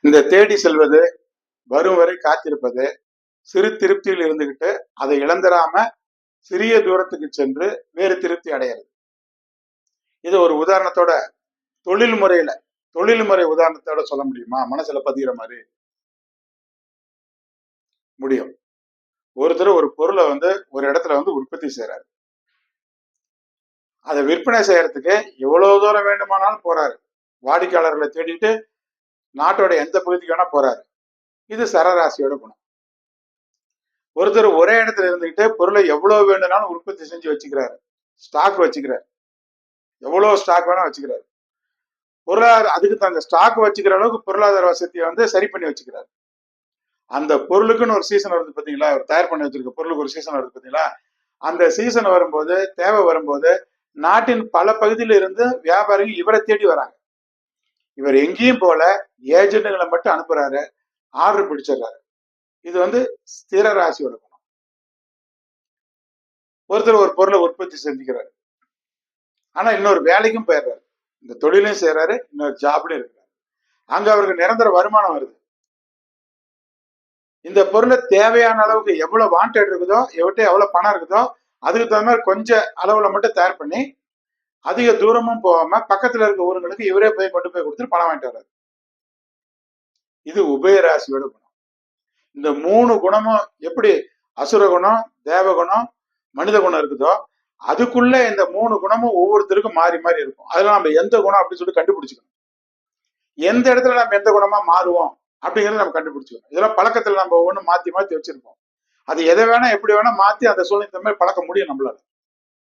இந்த தேடி செல்வது, வரும் வரை காத்திருப்பது, சிறு திருப்தியில் இருந்துகிட்டு அதை இழந்துடாம சிறிய தூரத்துக்கு சென்று வேறு திருப்தி அடையிறது. இது ஒரு உதாரணத்தோட தொழில்முறை உதாரணத்தோட சொல்ல முடியுமா? மனசுல பதிகிற மாதிரி முடியும். ஒருத்தர் ஒரு பொருளை ஒரு இடத்துல உற்பத்தி செய்யறாரு. அதை விற்பனை செய்யறதுக்கு எவ்வளவு தூரம் வேண்டுமானாலும் போறாரு. வாடிக்கையாளர்களை தேடிட்டு நாட்டோட எந்த பகுதிக்கு வேணா போறாரு. இது சரராசியோட குணம். ஒருத்தர் ஒரே இடத்துல இருந்துகிட்டு பொருளை எவ்வளவு வேண்டும்னாலும் உற்பத்தி செஞ்சு வச்சுக்கிறாரு. ஸ்டாக் வச்சுக்கிறாரு. எவ்வளவு ஸ்டாக் வேணா வச்சுக்கிறாரு. பொருளாதார அதுக்கு தங்க ஸ்டாக் வச்சுக்கிற அளவுக்கு பொருளாதார வசதியை சரி பண்ணி வச்சுக்கிறாரு. அந்த பொருளுக்குன்னு ஒரு சீசன் வருது பார்த்தீங்களா? ஒரு தயார் பண்ணி வச்சிருக்க பொருளுக்கு ஒரு சீசன் வருது பார்த்தீங்களா? அந்த சீசன் வரும்போது, தேவை வரும்போது நாட்டின் பல பகுதியில இருந்து வியாபாரிகள் இவரை தேடி வராங்க. இவர் எங்கேயும் போல ஏஜென்ட்டுகளை மட்டும் அனுப்புறாரு, ஆர்டர் பிடிச்சிடுறாரு. இது ஸ்திர ராசியோட குணம். ஒருத்தர் ஒரு பொருளை உற்பத்தி செஞ்சுக்கிறாரு, ஆனா இன்னொரு வேலைக்கும் போயிடுறாரு. இந்த தொழிலையும் செய்யறாரு, இன்னொரு ஜாப்லயும் இருக்கிறாரு. அங்க அவருக்கு நிரந்தர வருமானம் வருது. இந்த பொருளை தேவையான அளவுக்கு எவ்வளவு வாண்டட் இருக்குதோ, எவ்வளவு பணம் இருக்குதோ அதுக்கு தகுந்த மாதிரி கொஞ்சம் அளவுல மட்டும் தயார் பண்ணி அதிக தூரமும் போகாம பக்கத்துல இருக்க ஊருங்களுக்கு இவரே கொண்டு போய் கொடுத்துட்டு பணம் வாங்கிட்டு வர்றாரு. இது உபயராசியோட குணம். இந்த 3 குணமும் எப்படி அசுர குணம், தேவகுணம், மனித குணம் இருக்குதோ அதுக்குள்ள இந்த 3 குணமும் ஒவ்வொருத்தருக்கும் மாறி மாறி இருக்கும். அதெல்லாம் நம்ம எந்த குணம் அப்படின்னு சொல்லி கண்டுபிடிச்சுக்கணும். எந்த இடத்துல நம்ம எந்த குணமா மாறுவோம் அப்படிங்கிறத நம்ம கண்டுபிடிச்சுக்கணும். இதெல்லாம் பழக்கத்துல நம்ம ஒவ்வொன்றும் மாத்தி மாத்தி வச்சிருப்போம். அது எதை வேணா எப்படி வேணா மாத்தி அந்த சூழ்நிலை மாதிரி பழக்க முடியும் நம்மளால.